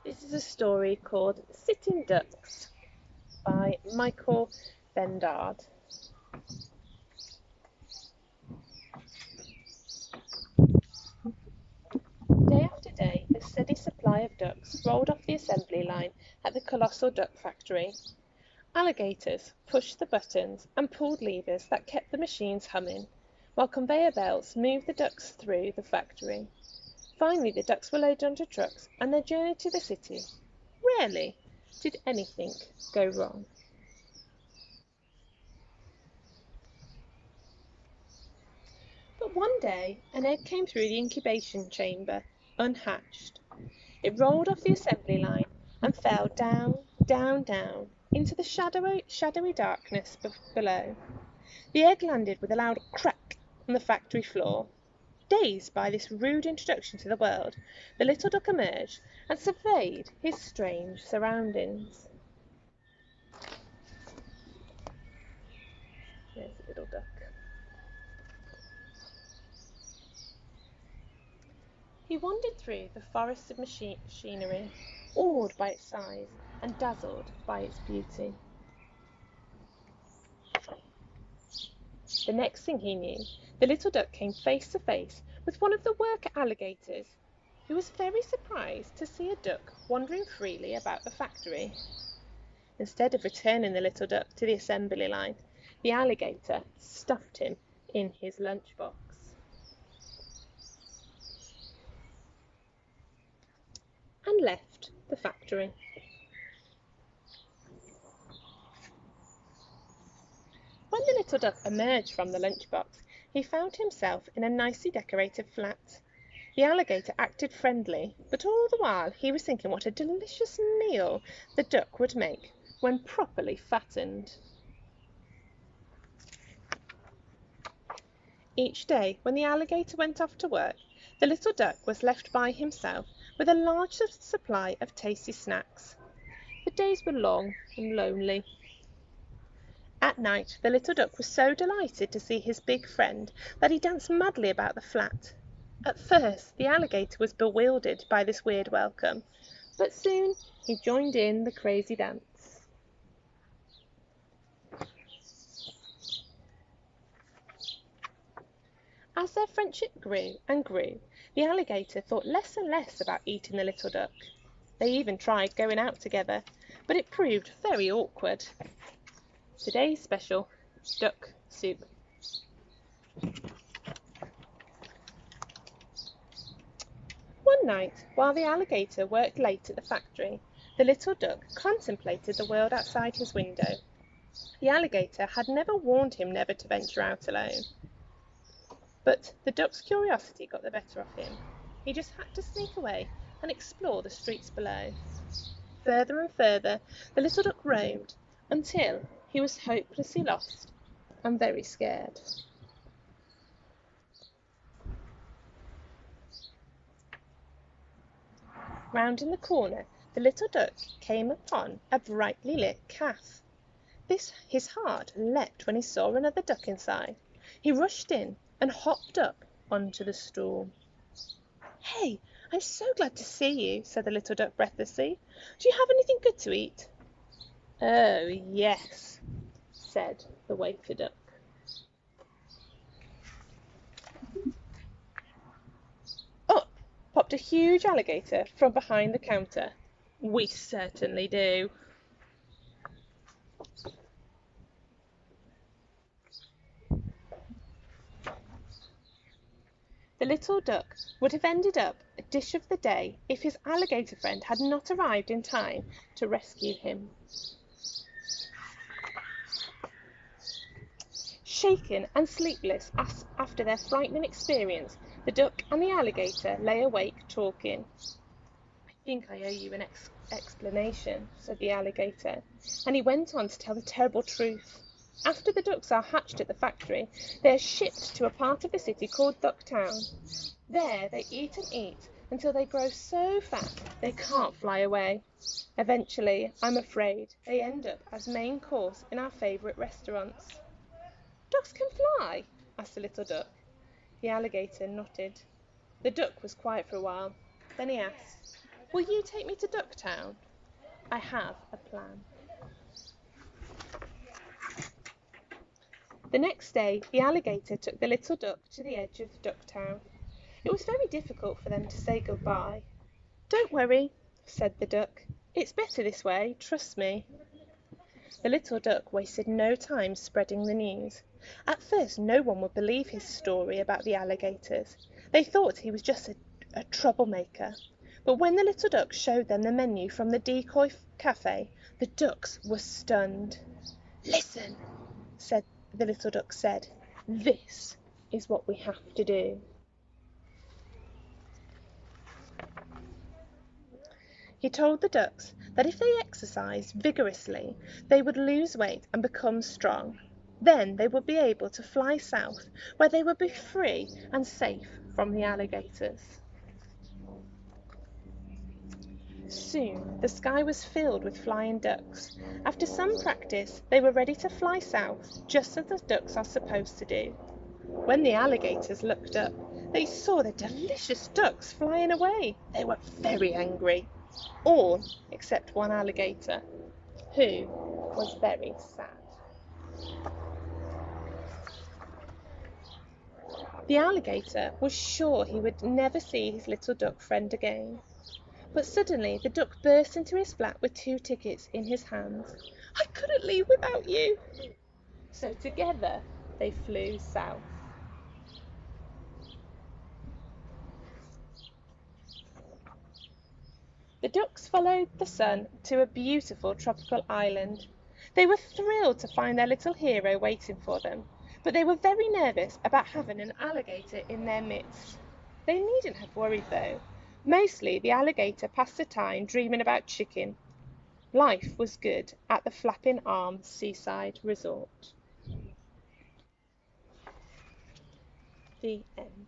This is a story called Sitting Ducks by Michael Bendard. Day after day, a steady supply of ducks rolled off the assembly line at the colossal duck factory. Alligators pushed the buttons and pulled levers that kept the machines humming, while conveyor belts moved the ducks through the factory. Finally, the ducks were loaded onto trucks and their journey to the city. Rarely did anything go wrong. But one day an egg came through the incubation chamber, unhatched. It rolled off the assembly line and fell down, down, down into the shadowy darkness below. The egg landed with a loud crack on the factory floor. Dazed by this rude introduction to the world, the little duck emerged and surveyed his strange surroundings. There's the little duck. He wandered through the forest of machinery, awed by its size and dazzled by its beauty. The next thing he knew, the little duck came face to face with one of the worker alligators, who was very surprised to see a duck wandering freely about the factory. Instead of returning the little duck to the assembly line, the alligator stuffed him in his lunchbox and left the factory. When the little duck emerged from the lunchbox, he found himself in a nicely decorated flat. The alligator acted friendly, but all the while he was thinking what a delicious meal the duck would make when properly fattened. Each day, when the alligator went off to work, the little duck was left by himself with a large supply of tasty snacks. The days were long and lonely. At night, the little duck was so delighted to see his big friend that he danced madly about the flat. At first, the alligator was bewildered by this weird welcome, but soon he joined in the crazy dance. As their friendship grew and grew, the alligator thought less and less about eating the little duck. They even tried going out together, but it proved very awkward. Today's special, duck soup. One night, while the alligator worked late at the factory, the little duck contemplated the world outside his window. The alligator had never warned him never to venture out alone. But the duck's curiosity got the better of him. He just had to sneak away and explore the streets below. Further and further the little duck roamed until he was hopelessly lost and very scared. Rounding the corner, the little duck came upon a brightly lit cafe. His heart leapt when he saw another duck inside. He rushed in and hopped up onto the stool. "Hey, I'm so glad to see you," said the little duck breathlessly. "Do you have anything good to eat?" "Oh, yes," said the waiter duck. Up popped a huge alligator from behind the counter. "We certainly do." The little duck would have ended up a dish of the day if his alligator friend had not arrived in time to rescue him. Shaken and sleepless after their frightening experience, the duck and the alligator lay awake talking. "I think I owe you an explanation," said the alligator, and he went on to tell the terrible truth. After the ducks are hatched at the factory, they are shipped to a part of the city called Ducktown. There they eat and eat until they grow so fat they can't fly away. Eventually, I'm afraid, they end up as main course in our favourite restaurants. "Ducks can fly?" asked the little duck. The alligator nodded. The duck was quiet for a while. Then he asked, Will you take me to Ducktown? I have a plan. The next day, the alligator took the little duck to the edge of Ducktown. It was very difficult for them to say goodbye. Don't worry, said the duck. It's better this way, trust me. The little duck wasted no time spreading the news. At first, no one would believe his story about the alligators. They thought he was just a troublemaker. But when the little duck showed them the menu from the decoy cafe, the ducks were stunned. Listen, the little duck said. This is what we have to do. He told the ducks that if they exercised vigorously, they would lose weight and become strong. Then they would be able to fly south, where they would be free and safe from the alligators. Soon the sky was filled with flying ducks. After some practice, they were ready to fly south, just as the ducks are supposed to do. When the alligators looked up, they saw the delicious ducks flying away. They were very angry. All except one alligator, who was very sad. The alligator was sure he would never see his little duck friend again. But suddenly the duck burst into his flat with 2 tickets in his hands. I couldn't leave without you. So together they flew south. The ducks followed the sun to a beautiful tropical island. They were thrilled to find their little hero waiting for them, but they were very nervous about having an alligator in their midst. They needn't have worried though. Mostly the alligator passed the time dreaming about chicken. Life was good at the Flapping Arm Seaside Resort. The end.